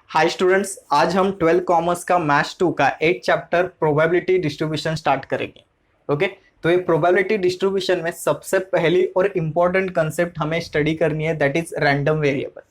Hi students, आज हम 12 commerce का मैथ्स 2 का 8 चैप्टर प्रोबेबिलिटी डिस्ट्रीब्यूशन स्टार्ट करेंगे। ओके, तो ये प्रोबेबिलिटी डिस्ट्रीब्यूशन में सबसे पहली और इम्पोर्टेंट कंसेप्ट हमें स्टडी करनी है, दैट इज रैंडम वेरिएबल।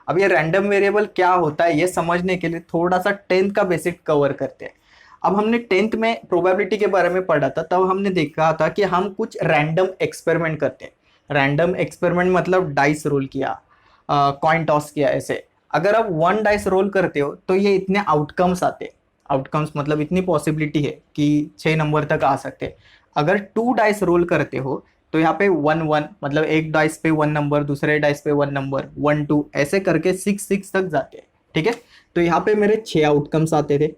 अब ये रैंडम वेरिएबल क्या होता है ये समझने के लिए थोड़ा सा 10th का बेसिक कवर करते हैं। अब हमने 10th में प्रोबेबिलिटी के बारे में पढ़ा था, तब हमने देखा था कि हम कुछ रैंडम एक्सपेरिमेंट करते हैं। रैंडम एक्सपेरिमेंट मतलब डाइस रोल किया, कॉइन टॉस किया। ऐसे अगर आप 1 डाइस रोल करते हो तो ये इतने आउटकम्स आते हैं। आउटकम्स मतलब इतनी पॉसिबिलिटी है कि 6 नंबर तक आ सकते हैं। अगर 2 डाइस रोल करते हो तो यहाँ पे 1 1 मतलब एक डाइस पे 1 नंबर, दूसरे डाइस पे 1 नंबर, 1 2 ऐसे करके 6 6 तक जाते हैं। ठीक है, तो यहाँ पे मेरे 6 आउटकम्स आते थे,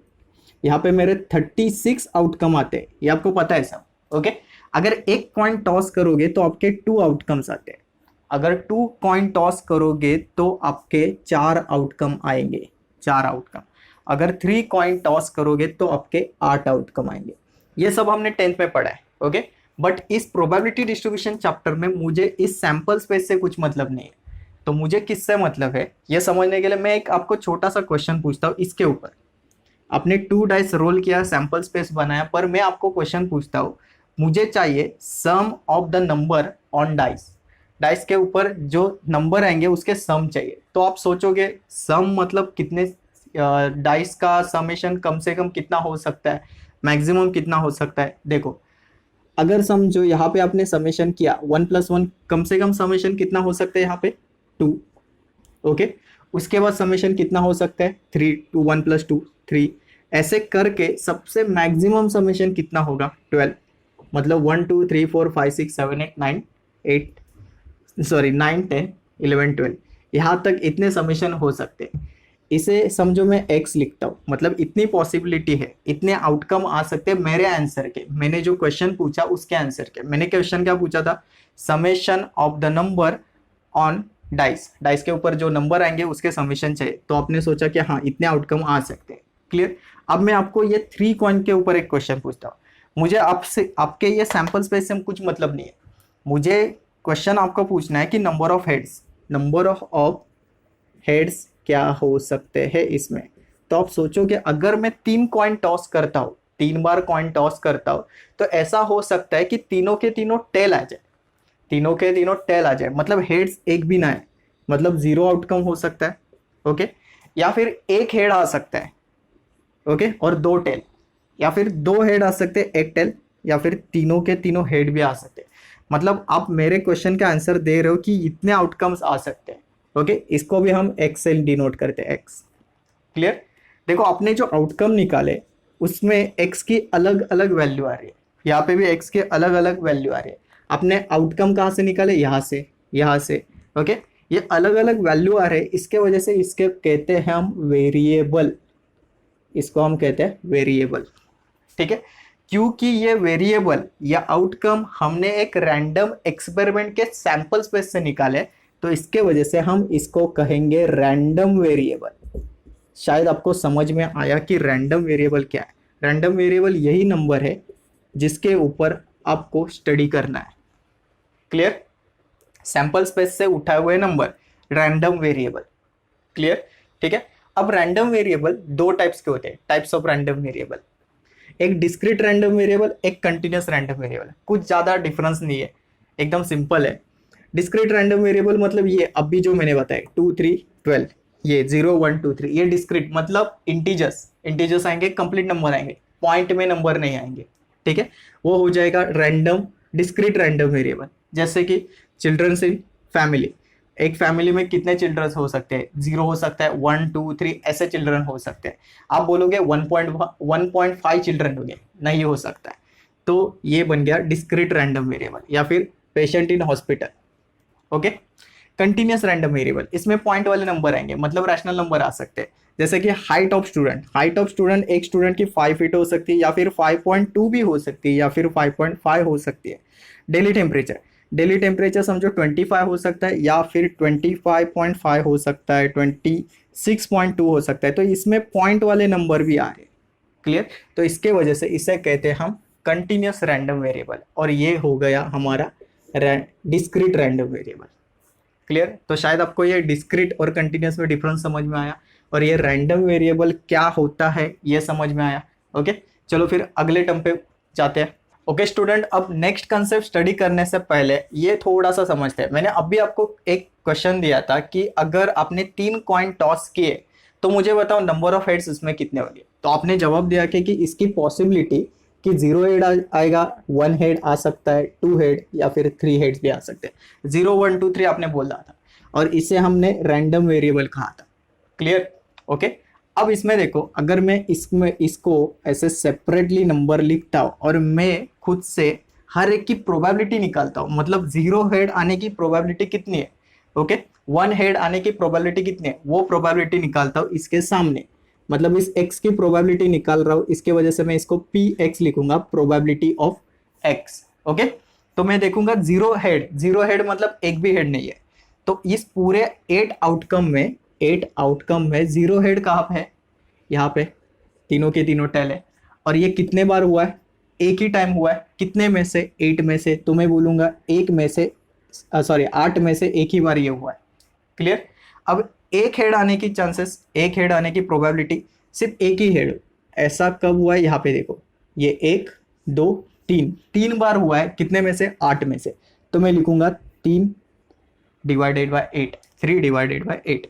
यहाँ पे मेरे 36 आउटकम आते हैं, ये आपको पता है सब। ओके, अगर एक कॉइन टॉस करोगे तो आपके 2 आउटकम्स आते हैं। अगर 2 कॉइन टॉस करोगे तो आपके 4 आउटकम आएंगे, 4 आउटकम। अगर 3 कॉइन टॉस करोगे तो आपके 8 आउटकम आएंगे। ये सब हमने 10th में पढ़ा है। ओके, बट इस प्रोबेबिलिटी डिस्ट्रीब्यूशन चैप्टर में मुझे इस सैंपल स्पेस से कुछ मतलब नहीं है। तो मुझे किससे मतलब है ये समझने के लिए मैं एक आपको छोटा सा क्वेश्चन पूछता हूँ। इसके ऊपर आपने 2 डाइस रोल किया, सैंपल स्पेस बनाया, पर मैं आपको क्वेश्चन पूछता हूँ, मुझे चाहिए sum of the number on dice. Dice के ऊपर जो नंबर आएंगे उसके सम चाहिए। तो आप सोचोगे सम मतलब कितने, डाइस का समेशन कम से कम कितना हो सकता है, मैक्सिमम कितना हो सकता है। देखो, अगर समझो यहाँ पे आपने समेशन किया 1 + 1, कम से कम समेशन कितना हो सकता है यहाँ पे 2। ओके, उसके बाद समेशन कितना हो सकता है 3, 2 1 + 2 3। ऐसे करके सबसे मैक्सिमम समेशन कितना होगा 12। मतलब 1 2 3 4 5 6 7 8 9 8 सॉरी 9 10 11 12, यहाँ तक इतने समेशन हो सकते हैं। इसे समझो मैं x लिखता हूँ, मतलब इतनी पॉसिबिलिटी है, इतने आउटकम आ सकते हैं मेरे आंसर के। मैंने जो क्वेश्चन पूछा उसके आंसर के। मैंने क्वेश्चन क्या पूछा था, summation of the number on dice. Dice के ऊपर जो नंबर आएंगे उसके समेशन चाहिए। तो आपने सोचा कि हाँ इतने आउटकम आ सकते हैं। क्लियर। अब मैं आपको ये 3 कॉइन के ऊपर एक क्वेश्चन पूछता हूँ। मुझे आपसे आपके ये सैंपल स्पेस से कुछ मतलब नहीं है। मुझे क्वेश्चन आपको पूछना है कि number of heads, number of heads क्या हो सकते हैं इसमें। तो आप सोचोगे अगर मैं 3 कॉइन टॉस करता हूँ, 3 बार कॉइन टॉस करता हूँ, तो ऐसा हो सकता है कि तीनों के तीनों टेल आ जाए, तीनों के तीनों टेल आ जाए, मतलब हेड्स एक भी ना है, मतलब 0 आउटकम हो सकता है। ओके, या फिर एक हेड आ सकता है, ओके, और 2 टेल, या फिर 2 हेड आ सकते हैं 1 टेल, या फिर तीनों के तीनों हेड भी आ सकते हैं। मतलब आप मेरे क्वेश्चन का आंसर दे रहे हो कि इतने आउटकम्स आ सकते हैं। ओके, इसको भी हम एक्स से डिनोट करते हैं, एक्स। क्लियर। देखो, आपने जो आउटकम निकाले उसमें एक्स की अलग अलग वैल्यू आ रही है, यहाँ पे भी एक्स के अलग अलग वैल्यू आ रही है। आपने आउटकम कहाँ से निकाले, यहाँ से, यहाँ से। ओके, ये अलग अलग वैल्यू आ रहे हैं, इसके वजह से इसके कहते हैं हम वेरिएबल, इसको हम कहते हैं वेरिएबल। ठीक है, क्योंकि ये वेरिएबल या आउटकम हमने एक रैंडम एक्सपेरिमेंट के सैंपल स्पेस से निकाले, तो इसके वजह से हम इसको कहेंगे रैंडम वेरिएबल। शायद आपको समझ में आया कि रैंडम वेरिएबल क्या है। रैंडम वेरिएबल यही नंबर है जिसके ऊपर आपको स्टडी करना है। क्लियर। सैंपल स्पेस से उठाए हुए नंबर, रैंडम वेरिएबल। क्लियर। ठीक है, अब रैंडम वेरिएबल 2 टाइप्स के होते हैं, टाइप्स ऑफ रैंडम वेरिएबल। एक डिस्क्रीट रैंडम वेरिएबल, एक कंटिन्यूस रैंडम वेरिएबल। कुछ ज़्यादा डिफरेंस नहीं है, एकदम सिंपल है। डिस्क्रीट रैंडम वेरिएबल मतलब ये अभी जो मैंने बताया 2 3 12, ये 0 1 2 3, ये डिस्क्रीट मतलब इंटीजर्स, इंटीजर्स आएंगे, कंप्लीट नंबर आएंगे, पॉइंट में नंबर नहीं आएंगे। ठीक है, वो हो जाएगा रैंडम, डिस्क्रीट रैंडम वेरिएबल। जैसे कि चिल्ड्रंस इन फैमिली, एक फैमिली में कितने चिल्ड्रन हो सकते हैं, 0 हो सकता है, 1 2 3 ऐसे चिल्ड्रन हो सकते हैं। आप बोलोगे 1.5 चिल्ड्रन हो गए, नहीं हो सकता है। तो ये बन गया डिस्क्रीट रैंडम वेरिएबल। या फिर patient in hospital. Okay, continuous random variable, इसमें पॉइंट वाले नंबर आएंगे, मतलब रैशनल नंबर आ सकते हैं। जैसे कि height of student, height of student एक स्टूडेंट की 5 फीट हो सकती है, या फिर 5.2 भी हो सकती है, या फिर 5.5 हो सकती है। डेली टेम्परेचर, डेली टेम्परेचर समझो 25 हो सकता है, या फिर 25.5 हो सकता है, 26.2 हो सकता है। तो इसमें पॉइंट वाले नंबर भी आ रहे हैं। क्लियर। तो इसके वजह से इसे कहते हैं हम कंटिन्यूस रैंडम वेरिएबल, और ये हो गया हमारा डिस्क्रीट रैंडम वेरिएबल। क्लियर। तो शायद आपको ये डिस्क्रीट और कंटिन्यूस में डिफरेंस समझ में आया। और ये रैंडम वेरिएबल क्या होता है ये समझ में आया। ओके, चलो फिर अगले टर्म पे जाते हैं। ओके स्टूडेंट, अब नेक्स्ट कंसेप्ट स्टडी करने से पहले ये थोड़ा सा समझते हैं। मैंने अभी आपको एक क्वेश्चन दिया था कि अगर आपने 3 कॉइन टॉस किए तो मुझे बताओ नंबर ऑफ हेड्स इसमें कितने होंगे। तो आपने जवाब दिया कि इसकी पॉसिबिलिटी कि 0 हेड आएगा, 1 हेड आ सकता है, 2 हेड या फिर 3 हेड्स भी आ सकते हैं। 0 1 2 3 आपने बोला था और इसे हमने रैंडम वेरिएबल कहा था। क्लियर? ओके, अब इसमें देखो, अगर मैं इसको ऐसे सेपरेटली नंबर लिखता हूँ और मैं खुद से हर एक की प्रोबेबिलिटी निकालता हूँ, मतलब 0 हेड आने की प्रोबेबिलिटी कितनी है, ओके, 1 हेड आने की प्रोबेबिलिटी कितनी है, वो प्रोबेबिलिटी निकालता हूँ इसके सामने, मतलब इस x की प्रोबेबिलिटी निकाल रहा हूँ, इसके वजह से मैं इसको px लिखूंगा, प्रोबेबिलिटी ऑफ x। ओके, तो मैं देखूंगा 0 हेड मतलब एक भी हेड नहीं है। तो इस पूरे 8 आउटकम में 0 हेड कहाँ पे है, यहाँ पे तीनों के तीनों टेल है। और ये कितने बार हुआ है, एक ही टाइम हुआ है, कितने में से, 8 में से। तो मैं बोलूंगा 8 में से एक ही बार ये हुआ है। क्लियर? अब एक हेड आने की चांसेस, एक हेड आने की प्रोबेबिलिटी, सिर्फ एक ही हेड, ऐसा कब हुआ है, यहाँ पे देखो, ये 1 2 3 बार हुआ है, कितने में से, 8 में से। तो मैं लिखूंगा 3 डिवाइडेड बाय 8, 3 डिवाइडेड बाय 8।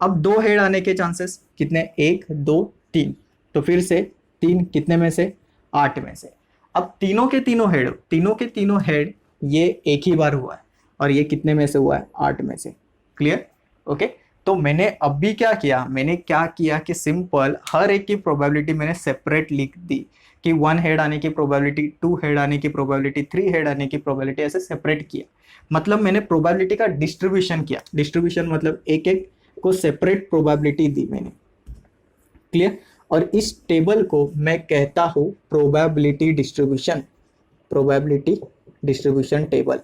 अब 2 हेड आने के चांसेस कितने, 1 2 3, तो फिर से 3 कितने में से, 8 में से। अब तीनों के तीनों हेड ये एक ही बार हुआ है और ये कितने में से हुआ है, 8 में से। क्लियर? ओके, तो मैंने अभी क्या किया कि सिंपल हर एक की प्रोबेबिलिटी मैंने सेपरेट लिख दी कि 1 हेड आने की प्रोबेबिलिटी, 2 हेड आने की प्रोबेबिलिटी, 3 हेड आने की प्रोबेबिलिटी, ऐसे सेपरेट किया। मतलब मैंने प्रोबेबिलिटी का डिस्ट्रीब्यूशन किया। डिस्ट्रीब्यूशन मतलब एक एक को सेपरेट प्रोबेबिलिटी दी मैंने। क्लियर? और इस टेबल को मैं कहता हूं प्रोबेबिलिटी डिस्ट्रीब्यूशन टेबल,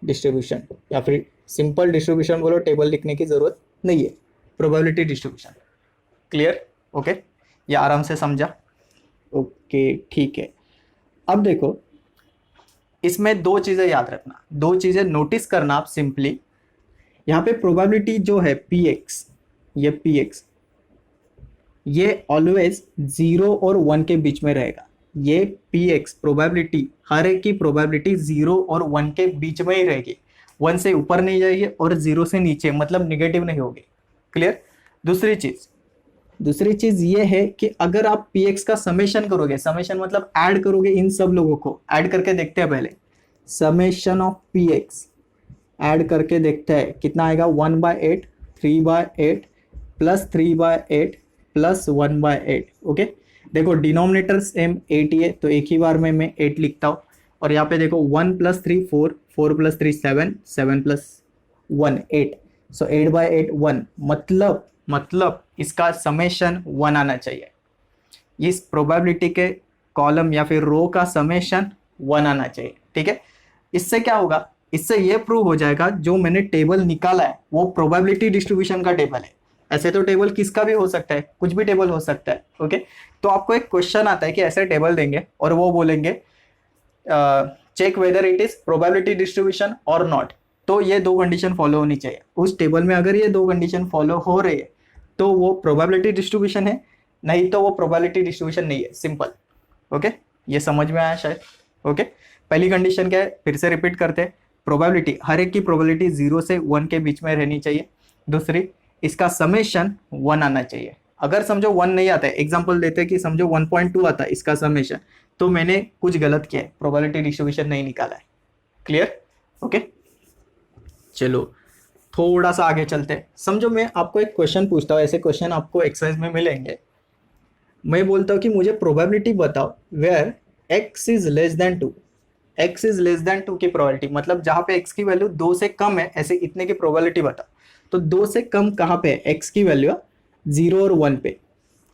डिस्ट्रीब्यूशन, या फिर सिंपल डिस्ट्रीब्यूशन बोलो, टेबल लिखने की जरूरत नहीं है, प्रोबेबिलिटी डिस्ट्रीब्यूशन। क्लियर? ओके, ये आराम से समझा? ओके, ठीक है। अब देखो, इसमें 2 चीजें याद रखना, 2 चीजें नोटिस करना आप सिंपली। यहाँ पे प्रोबेबिलिटी जो है px, ये ऑलवेज 0 और 1 के बीच में रहेगा। ये px प्रोबेबिलिटी, हर एक की प्रोबेबिलिटी 0 और 1 के बीच में ही रहेगी, 1 से ऊपर नहीं जाएगी और 0 से नीचे, मतलब निगेटिव नहीं होगी। क्लियर? दूसरी चीज ये है कि अगर आप px का समेशन करोगे, समेशन मतलब ऐड करोगे, इन सब लोगों को ऐड करके देखते हैं पहले, समेशन ऑफ px ऐड करके देखते हैं कितना आएगा, 1/8, 3/8 प्लस 3/8 प्लस 1/8। ओके, देखो डिनोमिनेटर सेम 8 ही है, तो एक ही बार में मैं 8 लिखता हूँ। और यहाँ पे देखो 1 + 3 4, 4 + 3 7, 7 + 1 8, सो 8/8 1, मतलब इसका समेशन 1 आना चाहिए। इस प्रोबेबिलिटी के कॉलम या फिर रो का समेशन 1 आना चाहिए। ठीक है, इससे क्या होगा, इससे ये प्रूव हो जाएगा जो मैंने टेबल निकाला है वो प्रोबेबिलिटी डिस्ट्रीब्यूशन का टेबल है। ऐसे तो टेबल किसका भी हो सकता है, कुछ भी टेबल हो सकता है। ओके, तो आपको एक क्वेश्चन आता है कि ऐसे टेबल देंगे और वो बोलेंगे check whether it is probability distribution और नॉट। तो ये 2 कंडीशन फॉलो होनी चाहिए उस टेबल में। अगर ये 2 कंडीशन फॉलो हो रही है तो वो प्रोबेबिलिटी डिस्ट्रीब्यूशन है, नहीं तो वो प्रोबेबिलिटी डिस्ट्रीब्यूशन नहीं है। सिंपल। ओके, ये समझ में आया शायद? ओके, पहली कंडीशन क्या है, फिर से रिपीट करते हैं, प्रोबेबिलिटी, हर एक की प्रोबेबिलिटी 0 से 1 के बीच में रहनी चाहिए। दूसरी, इसका समेशन 1 आना चाहिए। अगर समझो 1 नहीं आता है, एग्जांपल देते हैं कि समझो 1.2 आता है इसका समेशन, तो मैंने कुछ गलत किया है, प्रोबेबिलिटी डिस्ट्रीब्यूशन नहीं निकाला है। क्लियर? ओके, चलो थोड़ा सा आगे चलते हैं। समझो मैं आपको एक क्वेश्चन पूछता हूँ, ऐसे क्वेश्चन आपको एक्सरसाइज में मिलेंगे। मैं बोलता हूँ कि मुझे प्रोबेबिलिटी बताओ where x is less than 2, x is less than 2 की प्रोबेबिलिटी, मतलब जहां पे x की वैल्यू 2 से कम है, ऐसे इतने की प्रोबेबिलिटी बताओ। तो 2 से कम कहाँ पे है, x की वैल्यू 0 और 1 पे।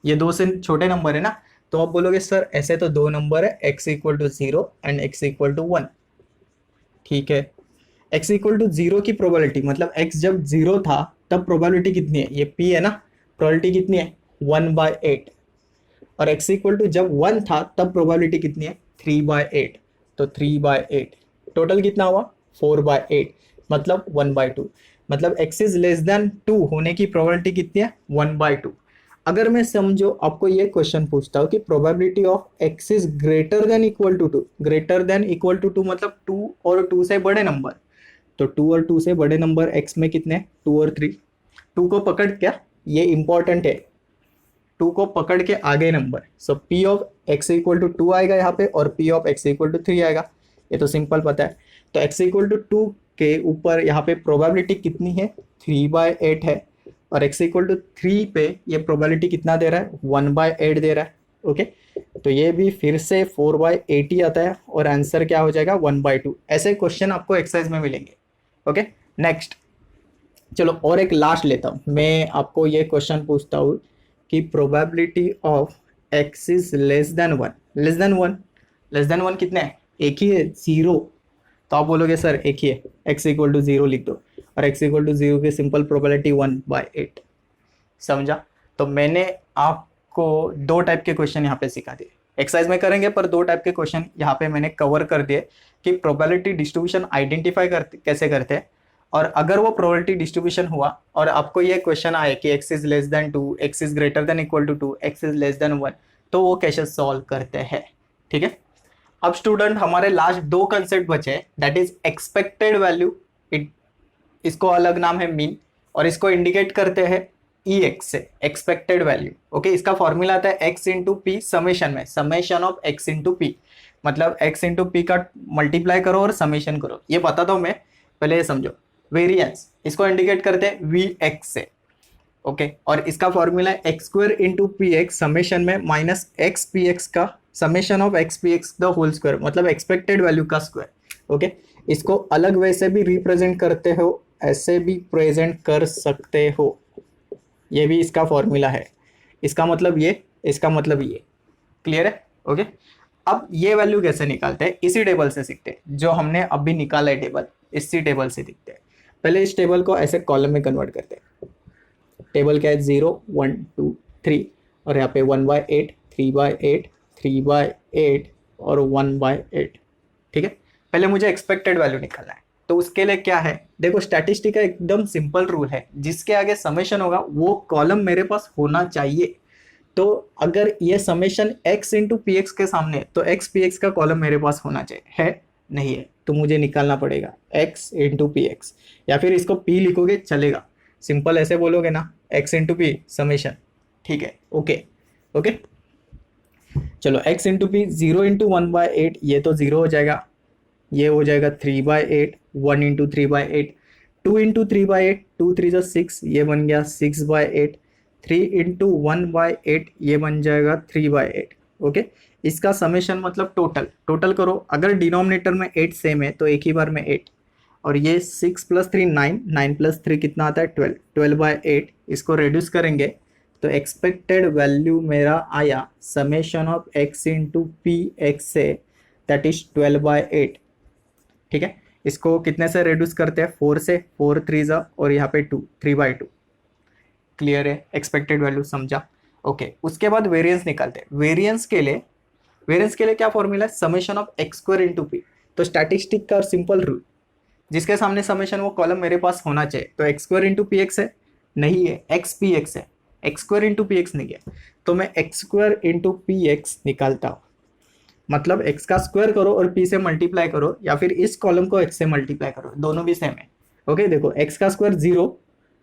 ये 2 से छोटे नंबर है ना, तो आप बोलोगे सर ऐसे तो 2 नंबर है, x = 0 एंड x = 1। ठीक है, x = 0 की प्रोबेबिलिटी, मतलब x जब 0 था तब प्रोबेबिलिटी कितनी है, ये p है ना, प्रोबेबिलिटी कितनी है, 1/8। और x = जब 1 था तब प्रोबेबिलिटी कितनी है, 3/8। तो 3/8 टोटल कितना हुआ, 4/8, मतलब 1/2। मतलब x इज लेस देन 2 होने की प्रोबेबिलिटी कितनी है 1/2। अगर मैं समझो आपको ये क्वेश्चन पूछता हूँ कि probability of x is greater than equal to 2, greater than equal to 2 मतलब 2 और 2 से बड़े नंबर, तो 2 और 2 से बड़े नंबर x में कितने 2 और 3, 2 को पकड़ क्या, ये इंपॉर्टेंट है, 2 को पकड़ के आगे number, so p of x equal to 2 आएगा यहाँ पे और p of x equal to 3 आएगा, ये तो सिंपल पता है। तो x इक्वल टू 2 के ऊपर यहाँ पे प्रोबेबिलिटी कितनी है 3/8 है, और x इक्वल टू 3 पे ये प्रोबेबिलिटी कितना दे रहा है 1/8 दे रहा है। ओके, तो ये भी फिर से 4/8 ही आता है और आंसर क्या हो जाएगा 1/2। ऐसे क्वेश्चन आपको एक्सरसाइज में मिलेंगे। ओके, नेक्स्ट चलो और एक लास्ट लेता हूँ, मैं आपको ये क्वेश्चन पूछता हूँ कि probability of x is less than 1, less than 1, less than 1 कितने है, एक ही है 0, तो आप बोलोगे सर एक ही है, x इक्वल टू 0 लिख दो, और x इक्वल टू 0 की सिंपल प्रोबेबिलिटी 1/8, समझा। तो मैंने आपको दो टाइप के क्वेश्चन यहाँ पे सिखा दिए, एक्सरसाइज में करेंगे पर दो टाइप के क्वेश्चन यहाँ पे मैंने कवर कर दिए कि प्रोबेबिलिटी डिस्ट्रीब्यूशन आइडेंटिफाई करते कैसे करते हैं, और अगर वो प्रोबेबिलिटी डिस्ट्रीब्यूशन हुआ और आपको ये क्वेश्चन आए कि x is less than 2, x is greater than equal to 2, x is less than 1, तो वो कैसे सॉल्व करते हैं। ठीक है, अब स्टूडेंट हमारे लास्ट दो कंसेप्ट बचे, दैट इज एक्सपेक्टेड वैल्यू, इसको अलग नाम है मीन, और इसको इंडिकेट करते हैं EX से, एक्सपेक्टेड वैल्यू। ओके, इसका फॉर्मूला आता है x इंटू पी समेशन में, summation of x into P, मतलब x इंटू पी का मल्टीप्लाई करो और समेशन करो, ये बताता हूँ मैं, पहले ये समझो। वेरिएंस इसको इंडिकेट करते हैं VX से। ओके, और इसका फॉर्मूला है x square into P X summation में माइनस एक्स पी एक्स का summation of X P X the whole square, मतलब एक्सपेक्टेड वैल्यू का स्क्वायर। ओके, इसको अलग वे से भी रिप्रेजेंट करते हो, ऐसे भी प्रेजेंट कर सकते हो, ये भी इसका फॉर्मूला है, इसका मतलब ये, इसका मतलब ये, क्लियर है। ओके, अब ये वैल्यू कैसे निकालते हैं, इसी टेबल से सीखते हैं, जो हमने अभी निकाला है टेबल, इसी टेबल से दिखते हैं। पहले इस टेबल को ऐसे कॉलम में कन्वर्ट करते हैं, टेबल क्या है 0 1 2 3, और यहाँ पे 1/8 3/8 3/8 और 1/8। ठीक है, पहले मुझे एक्सपेक्टेड वैल्यू निकालना है, तो उसके लिए क्या है, देखो स्टैटिस्टिक का एकदम सिंपल रूल है, जिसके आगे समेशन होगा वो कॉलम मेरे पास होना चाहिए। तो अगर ये summation x into P x के सामने है तो x पी एक्स का कॉलम मेरे पास होना चाहिए, है नहीं है, तो मुझे निकालना पड़ेगा x इंटू पी एक्स, या फिर इसको p लिखोगे चलेगा, सिंपल ऐसे बोलोगे ना x इंटू पी समेशन। ठीक है, ओके ओके, चलो x इंटू पी 0 इंटू 1/8, ये तो 0 हो जाएगा, ये हो जाएगा 3/8, 1 इंटू 3/8, 2 इंटू 3/8, 2 3 जो 6, ये बन गया 6/8, 3 इंटू 1/8, ये बन जाएगा 3/8। ओके, इसका समेशन मतलब टोटल, टोटल करो, अगर डिनोमिनेटर में 8 सेम है तो एक ही बार में 8, और ये 6 + 3 9, 9 + 3 कितना आता है 12, 12/8, इसको रिड्यूस करेंगे तो एक्सपेक्टेड वैल्यू मेरा आया summation of x into P x से, दैट इज 12/8। ठीक है, इसको कितने से रिड्यूस करते हैं 4 से, 4 3 जा, और यहाँ पे 2, 3/2, क्लियर है, एक्सपेक्टेड वैल्यू समझा। ओके, उसके बाद वेरिएंस निकालते हैं, वेरिएंस के लिए क्या फॉर्मूला है, summation of x square into P. तो स्टैटिस्टिक का सिंपल रूल, जिसके सामने समेशन वो कॉलम मेरे पास होना चाहिए, तो x square into P x है, नहीं है x पी एक्स है, x square into P x नहीं है, तो मैं x square into P x निकालता हूँ, मतलब x का स्क्वायर करो और p से मल्टीप्लाई करो, या फिर इस कॉलम को x से मल्टीप्लाई करो, दोनों भी सेम है। ओके, देखो x का स्क्वायर 0,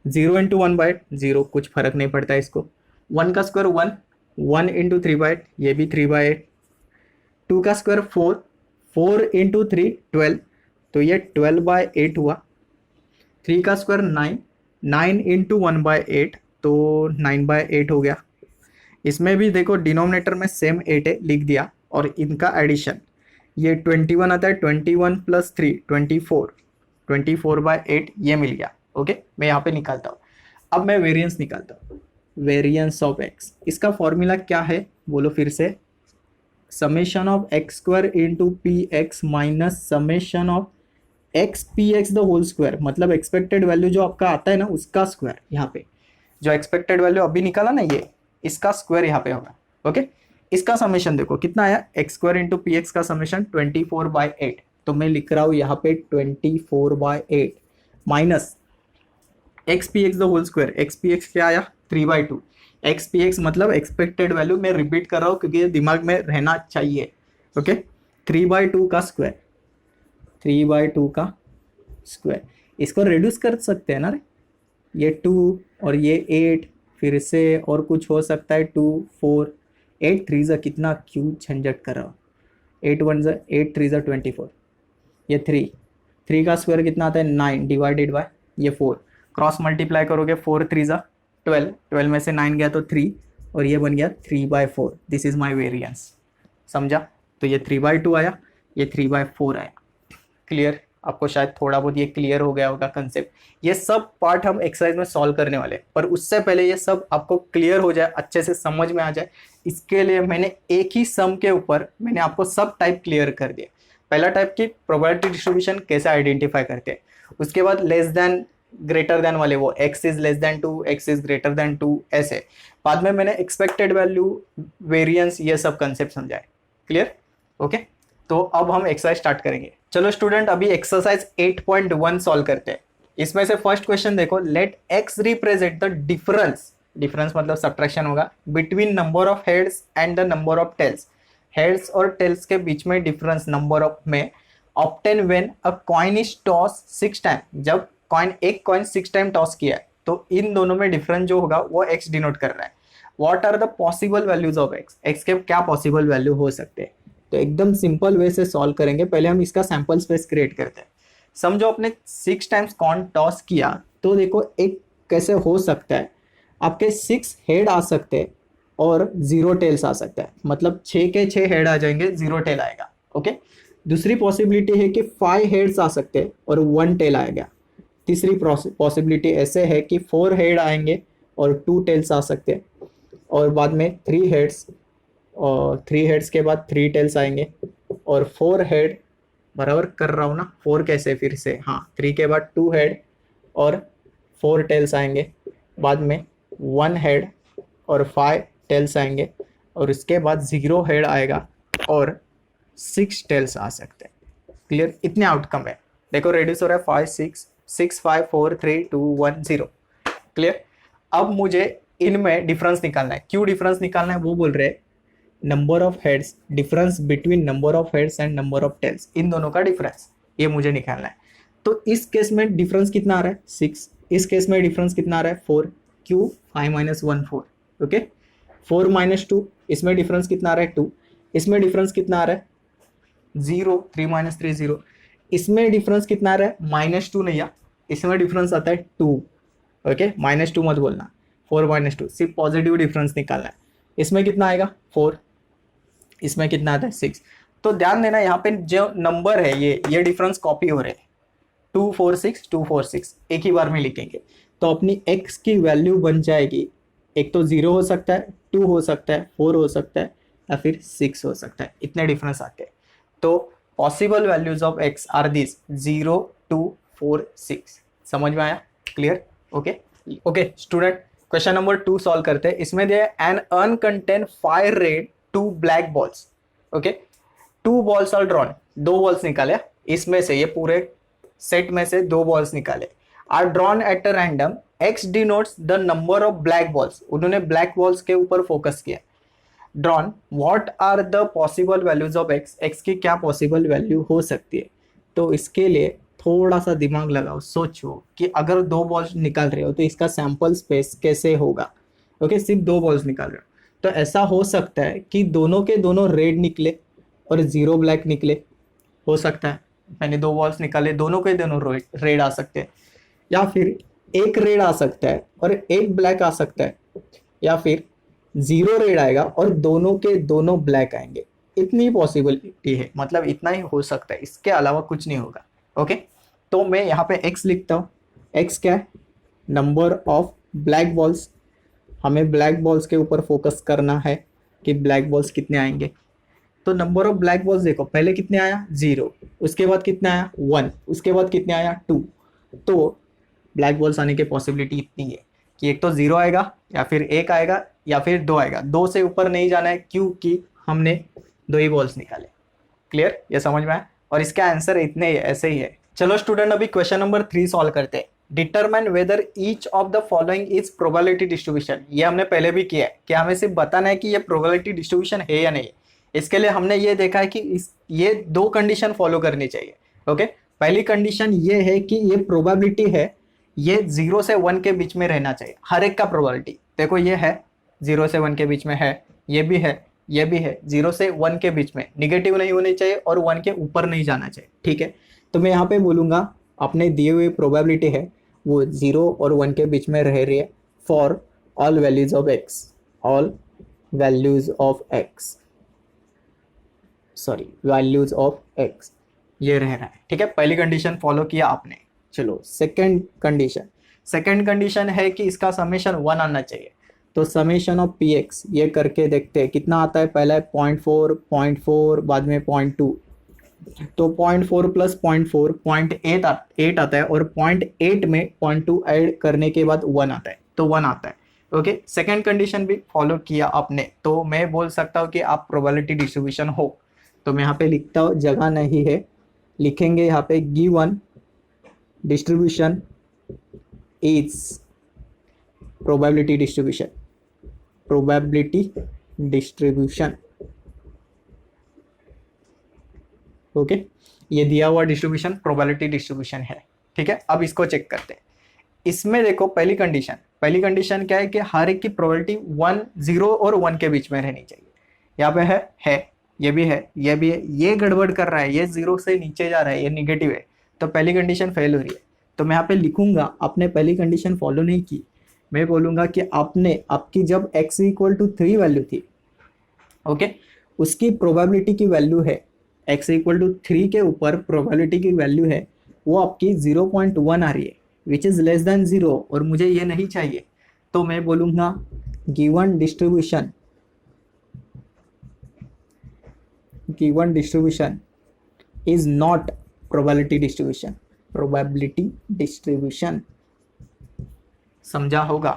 0 इंटू 1/0, कुछ फर्क नहीं पड़ता इसको, 1 का स्क्वायर 1, 1 इंटू 3/8, ये भी 3/8, 2 का स्क्वायर 4, 4 इंटू 3 12, तो ये 12/8 हुआ, 3 का स्क्वायर 9, 9 इंटू 1/8, तो 9/8 हो गया। इसमें भी देखो डिनोमिनेटर में सेम 8 है, लिख दिया, और इनका एडिशन ये 21 आता है, 21 + 3 24, 24/8 ये मिल गया। ओके, मैं यहाँ पे निकालता हूँ, अब मैं वेरिएंस निकालता हूँ, वेरिएंस ऑफ x, इसका फॉर्मूला क्या है बोलो फिर से, summation of x square into P X minus summation of X P X the whole square, मतलब एक्सपेक्टेड वैल्यू जो आपका आता है ना उसका स्क्वायर, यहाँ पे जो एक्सपेक्टेड वैल्यू अभी निकाला ना ये, इसका स्क्वायर यहाँ पे होगा। ओके, इसका समेशन देखो कितना आया, X square into P X का समेशन 24/8, तो मैं लिख रहा हूँ यहाँ पे 24/8 minus X P X the whole square, X P X क्या आया 3/2, एक्स पी एक्स मतलब एक्सपेक्टेड वैल्यू, मैं रिपीट कर रहा हूँ क्योंकि ये दिमाग में रहना चाहिए। ओके, 3/2 का स्क्वायर, 3/2 का स्क्वायर, इसको रिड्यूस कर सकते हैं ना रे, ये 2 और ये 8, फिर से और कुछ हो सकता है 2 4, 8 3 जा कितना क्यों झंझट कर रहा हूँ, 8 1 जा 8 3 जा 24, ये 3, 3 का स्क्वायर कितना आता है 9 डिवाइडेड बाय ये 4, क्रॉस मल्टीप्लाई करोगे 4 3 जा 12, 12 में से 9 गया तो 3, और ये बन गया 3/4, दिस इज माई वेरियंस। समझा? तो ये 3/2 आया, ये 3/4 आया। क्लियर? आपको शायद थोड़ा बहुत ये क्लियर हो गया होगा कंसेप्ट। ये सब पार्ट हम एक्सरसाइज में सॉल्व करने वाले हैं, पर उससे पहले ये सब आपको क्लियर हो जाए, अच्छे से समझ में आ जाए, इसके लिए मैंने एक ही सम के ऊपर मैंने आपको सब टाइप क्लियर कर दिए। पहला टाइप की प्रोबेबिलिटी डिस्ट्रीब्यूशन कैसे आइडेंटिफाई करते हैं, उसके बाद लेस देन ग्रेटर देन वाले वो x is less than 2, x is greater then 2, ऐसे। बाद में मैंने एक्सपेक्टेड वैल्यू, वेरिएंस, ये सब कंसेप्ट समझाए। क्लियर? ओके, तो अब हम एक्सरसाइज स्टार्ट करेंगे। चलो स्टूडेंट, अभी एक्सरसाइज 8.1 सॉल्व करते हैं। इसमें से फर्स्ट क्वेश्चन देखो, let x represent the difference, difference मतलब सब्ट्रैक्शन होगा, between number of heads and the number of tails, heads और टेल्स के बीच में डिफरेंस नंबर ऑफ में, obtain when a coin is toss 6 time, जब एक कॉइन 6 टाइम टॉस किया है, तो इन दोनों में डिफरेंस जो होगा वो x डिनोट कर रहा है। What are the possible values of x के क्या पॉसिबल वैल्यू हो सकते हैं। तो एकदम सिंपल वे से सॉल्व करेंगे। पहले हम इसका सैंपल स्पेस क्रिएट करते हैं। समझो आपने 6 टाइम्स कॉइन टॉस किया, तो देखो एक कैसे हो सकता है, आपके 6 हेड आ सकते हैं और 0 टेल्स आ सकता है, मतलब 6 के 6 हेड आ जाएंगे, 0 टेल आएगा। ओके, दूसरी पॉसिबिलिटी है कि 5 हेड्स आ सकते हैं और 1 टेल आएगा। तीसरी पॉसिबिलिटी ऐसे है कि 4 हेड आएंगे और 2 टेल्स आ सकते हैं, और बाद में 3 हेड्स, और 3 हेड्स के बाद 3 टेल्स आएंगे, और 4 हेड, बराबर कर रहा हूँ ना, 4 कैसे फिर से, हाँ 3 के बाद 2 हेड और 4 टेल्स आएंगे, बाद में 1 हेड और 5 टेल्स आएंगे, और इसके बाद 0 हेड आएगा और 6 टेल्स आ सकते हैं। क्लियर? इतने आउटकम है। देखो रेड्यूस हो रहा है 5 6 6 5 4 3 2 1 0। क्लियर? अब मुझे इनमें डिफरेंस निकालना है। क्यों डिफरेंस निकालना है वो बोल रहे हैं, number of heads, difference between number of heads and number of tails, इन दोनों का डिफरेंस ये मुझे निकालना है। तो इस केस में डिफरेंस कितना आ रहा है 6, इस केस में डिफरेंस कितना आ रहा है 4, क्यों 5 - 1 4। ओके, 4 - 2, इसमें डिफरेंस कितना आ रहा है 2, इसमें डिफरेंस कितना आ रहा है 0, 3 - 3 0, इसमें डिफरेंस कितना आ रहा है -2 नहीं, इसमें डिफरेंस आता है 2। ओके, -2 मत बोलना, 4 - 2, सिर्फ पॉजिटिव डिफरेंस निकालना है। इसमें कितना आएगा 4, इसमें कितना आता है 6। तो ध्यान देना यहाँ पे जो नंबर है ये डिफरेंस कॉपी हो रहे हैं, 2 4 6 2 4 6 एक ही बार में लिखेंगे, तो अपनी x की वैल्यू बन जाएगी, एक तो 0 हो सकता है, 2 हो सकता है, 4 हो सकता है, या फिर 6 हो सकता है। इतने डिफरेंस आते हैं। तो possible values of x are this 0 2 4 6। समझ में आया? Clear? Okay okay student, question number 2 solve करते हैं। इसमें दिया an urn contain 5 red 2 black balls. Okay, 2 balls are drawn, 2 balls निकाले, इसमें से ये पूरे सेट में से 2 बॉल्स निकाले, are drawn at a random, x denotes the number of black balls, उन्होंने ब्लैक बॉल्स के ऊपर फोकस किया। Drawn what are the possible values of x की क्या पॉसिबल वैल्यू हो सकती है। तो इसके लिए थोड़ा सा दिमाग लगाओ, सोचो कि अगर 2 बॉल्स निकाल रहे हो तो इसका सैंपल स्पेस कैसे होगा। ओके, सिर्फ 2 बॉल्स निकाल रहे हो तो ऐसा हो सकता है कि दोनों के दोनों रेड निकले और 0 ब्लैक निकले, हो सकता है। मैंने 2 बॉल्स निकाले, दोनों के दोनों रेड आ सकते हैं, या फिर एक रेड आ सकता है और एक ब्लैक आ सकता है, या फिर 0 रेड आएगा और दोनों के दोनों ब्लैक आएंगे। इतनी पॉसिबिलिटी है, मतलब इतना ही हो सकता है, इसके अलावा कुछ नहीं होगा। ओके, तो मैं यहाँ पे x लिखता हूँ। x क्या है? नंबर ऑफ ब्लैक बॉल्स, हमें ब्लैक बॉल्स के ऊपर फोकस करना है कि ब्लैक बॉल्स कितने आएंगे। तो नंबर ऑफ ब्लैक बॉल्स देखो, पहले कितने आया 0, उसके बाद कितने आया 1, उसके बाद कितने आया 2। तो ब्लैक बॉल्स आने की पॉसिबिलिटी इतनी है कि एक तो 0 आएगा, या फिर 1 आएगा, या फिर 2 आएगा। 2 से ऊपर नहीं जाना है क्योंकि हमने 2 ही बॉल्स निकाले। क्लियर? ये समझ में आया? और इसका आंसर इतने ही है, ऐसे ही है। चलो स्टूडेंट, अभी क्वेश्चन नंबर 3 सॉल्व करते हैं। Determine whether each of the following is probability distribution. ये हमने पहले भी किया है कि हमें सिर्फ बताना है कि ये प्रोबेबिलिटी डिस्ट्रीब्यूशन है या नहीं है। इसके लिए हमने ये देखा है कि ये दो कंडीशन फॉलो करनी चाहिए। ओके, पहली कंडीशन ये है कि ये प्रोबेबिलिटी है, ये 0 से 1 के बीच में रहना चाहिए। हर एक का प्रोबेबिलिटी देखो, ये है 0 से 1 के बीच में है, ये भी है, ये भी है, 0 से 1 के बीच में, निगेटिव नहीं होनी चाहिए और 1 के ऊपर नहीं जाना चाहिए। ठीक है, तो मैं यहाँ पे बोलूँगा अपने दिए हुए प्रोबेबिलिटी है वो 0 और 1 के बीच में रह रही है for all values of x, all values of x, sorry values of x, ये रह रहा है। ठीक है, पहली कंडीशन फॉलो किया आपने। चलो सेकंड कंडीशन है कि इसका समेशन 1 आना चाहिए। तो समेशन ऑफ पी एक्स ये करके देखते हैं कितना आता है। पहला है 0.4, बाद में 0.2, तो 0.4 प्लस 0.4 0.8 आता है, और 0.8 में 0.2 ऐड करने के बाद 1 आता है, तो 1 आता है। ओके, सेकंड कंडीशन भी फॉलो किया आपने, तो मैं बोल सकता हूँ कि आप प्रोबेबिलिटी डिस्ट्रीब्यूशन हो। तो मैं यहाँ पे लिखता हूँ, जगह नहीं है, लिखेंगे यहाँ पे given distribution is probability distribution, probability distribution. Okay, ये दिया हुआ डिस्ट्रीब्यूशन प्रोबेबिलिटी डिस्ट्रीब्यूशन है। ठीक है, अब इसको चेक करते हैं। इसमें देखो पहली कंडीशन क्या है कि हर एक की प्रोबेबिलिटी 1, 0 और 1 के बीच में रहनी चाहिए। यहाँ पे है, ये भी है, ये भी है, ये गड़बड़ कर रहा है, ये 0 से नीचे जा रहा है, ये निगेटिव है, तो पहली कंडीशन फेल हो रही है। तो मैं यहाँ पे लिखूंगा आपने पहली कंडीशन फॉलो नहीं की। मैं बोलूँगा कि आपकी जब x = 3 वैल्यू थी, ओके, उसकी प्रोबेबिलिटी की वैल्यू है x = 3 के ऊपर प्रोबेबिलिटी की वैल्यू है वो आपकी 0.1 आ रही है, विच इज़ लेस देन 0, और मुझे ये नहीं चाहिए। तो मैं बोलूँगा given distribution is not probability distribution. समझा होगा?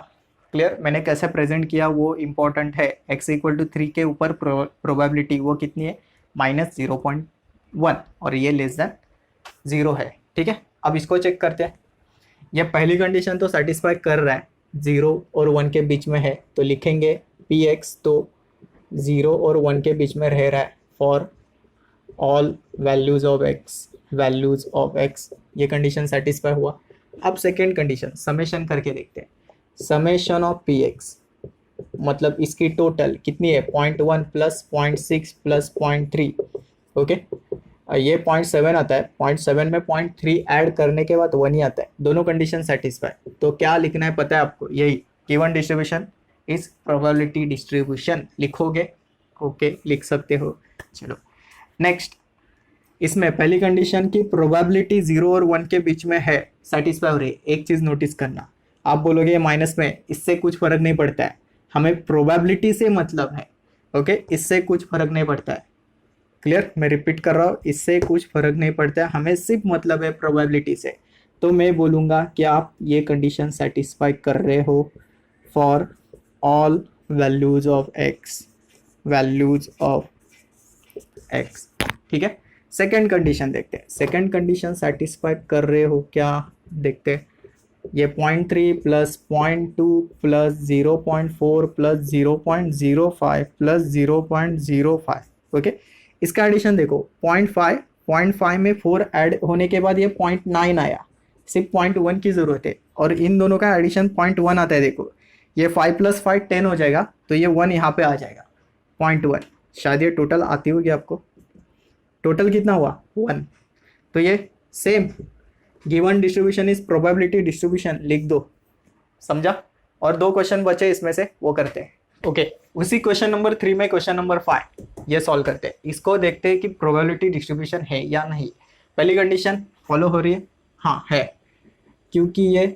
क्लियर? मैंने कैसे प्रेजेंट किया वो इम्पोर्टेंट है। x = 3 के ऊपर प्रोबेबिलिटी वो कितनी है, -0.1, और ये लेस देन 0 है। ठीक है, अब इसको चेक करते हैं। ये पहली कंडीशन तो सेटिस्फाई कर रहा है, 0 और 1 के बीच में है, तो लिखेंगे px तो 0 और 1 के बीच में रह रहा है for all values of x, ये कंडीशन सेटिस्फाई हुआ। अब सेकेंड कंडीशन समेशन करके देखते हैं। समेशन ऑफ px मतलब इसकी टोटल कितनी है, 0.1 प्लस 0.6 प्लस 0.3, ओके, ये 0.7 आता है, 0.7 में 0.3 ऐड करने के बाद 1 ही आता है, दोनों कंडीशन सेटिस्फाई। तो क्या लिखना है पता है आपको, यही given distribution is probability distribution लिखोगे। ओके, लिख सकते हो। चलो नेक्स्ट, इसमें पहली कंडीशन की प्रोबेबिलिटी 0 और 1 के बीच में है, सेटिस्फाई हो रही है। एक चीज़ नोटिस करना, आप बोलोगे माइनस में, इससे कुछ फर्क नहीं पड़ता है, हमें प्रोबेबिलिटी से मतलब है। ओके, इससे कुछ फर्क नहीं पड़ता है। क्लियर? मैं रिपीट कर रहा हूँ, इससे कुछ फर्क नहीं पड़ता है, हमें सिर्फ मतलब है प्रोबेबिलिटी से। तो मैं बोलूँगा कि आप ये कंडीशन सेटिस्फाई कर रहे हो for all values of x. ठीक है, सेकेंड कंडीशन देखते हैं। सेकेंड कंडीशन सेटिस्फाई कर रहे हो क्या, देखते हैं। ये 0.3 plus 0.2 plus 0.4 plus 0.05 plus 0.05, okay, इसका एडिशन देखो, 0.5 में 4 ऐड होने के बाद ये 0.9 आया, सिर्फ 0.1 की ज़रूरत है, और इन दोनों का एडिशन 0.1 आता है। देखो ये 5 + 5 10 हो जाएगा, तो ये 1 यहाँ पे आ जाएगा, 0.1। शायद ये टोटल आती होगी आपको, टोटल कितना हुआ, 1। तो ये same given distribution is probability distribution लिख दो, समझा? और 2 क्वेश्चन बचे इसमें से, वो करते हैं। ओके, उसी क्वेश्चन नंबर 3 में क्वेश्चन नंबर 5 ये सॉल्व करते हैं। इसको देखते हैं कि प्रोबेबिलिटी डिस्ट्रीब्यूशन है या नहीं। पहली कंडीशन फॉलो हो रही है, हाँ है, क्योंकि ये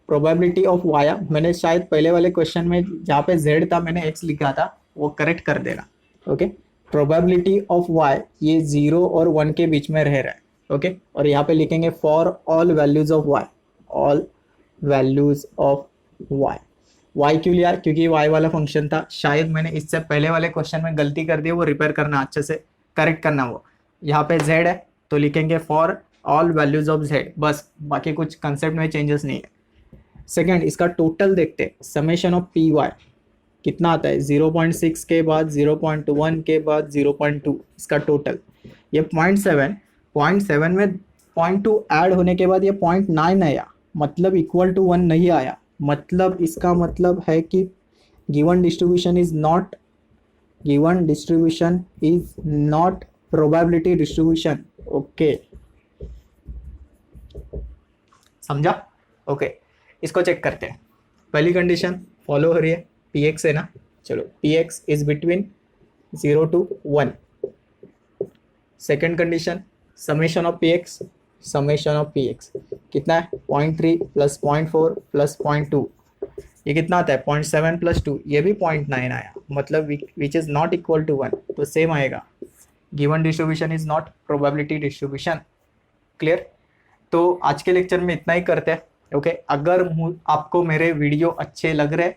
प्रोबेबिलिटी ऑफ वाई, मैंने शायद पहले वाले क्वेश्चन में जहाँ पे z था मैंने x लिखा था, वो करेक्ट कर देना। ओके, प्रोबेबिलिटी ऑफ y ये 0 और 1 के बीच में रह रहा है। ओके, और यहाँ पे लिखेंगे for all values of y, all values of y क्यों लिया, क्योंकि y वाला फंक्शन था। शायद मैंने इससे पहले वाले क्वेश्चन में गलती कर दी, वो रिपेयर करना, अच्छे से करेक्ट करना। वो यहाँ पे z है तो लिखेंगे for all values of z, बस बाकी कुछ कंसेप्ट में चेंजेस नहीं है। सेकंड, इसका टोटल देखते हैं, समेशन ऑफ पी वाई कितना आता है, 0.6 के बाद 0.1 के बाद 0.2, इसका टोटल ये 0.7 में 0.2 ऐड होने के बाद ये 0.9 आया, मतलब इक्वल टू 1 नहीं आया, मतलब इसका मतलब है कि given distribution is not probability distribution. Okay, समझा? ओके, इसको चेक करते हैं। पहली कंडीशन फॉलो हो रही है, px है ना, चलो px is between 0 to 1। Second condition, summation of px कितना है, 0.3 प्लस 0.4 प्लस 0.2, ये कितना आता है, 0.7 प्लस 2, ये भी 0.9 आया, मतलब which is not equal to 1, तो सेम आएगा, given distribution is not probability distribution. Clear? तो आज के लेक्चर में इतना ही करते हैं। ओके, अगर आपको मेरे वीडियो अच्छे लग रहे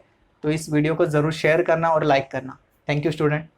तो इस वीडियो को ज़रूर शेयर करना और लाइक करना। Thank you student.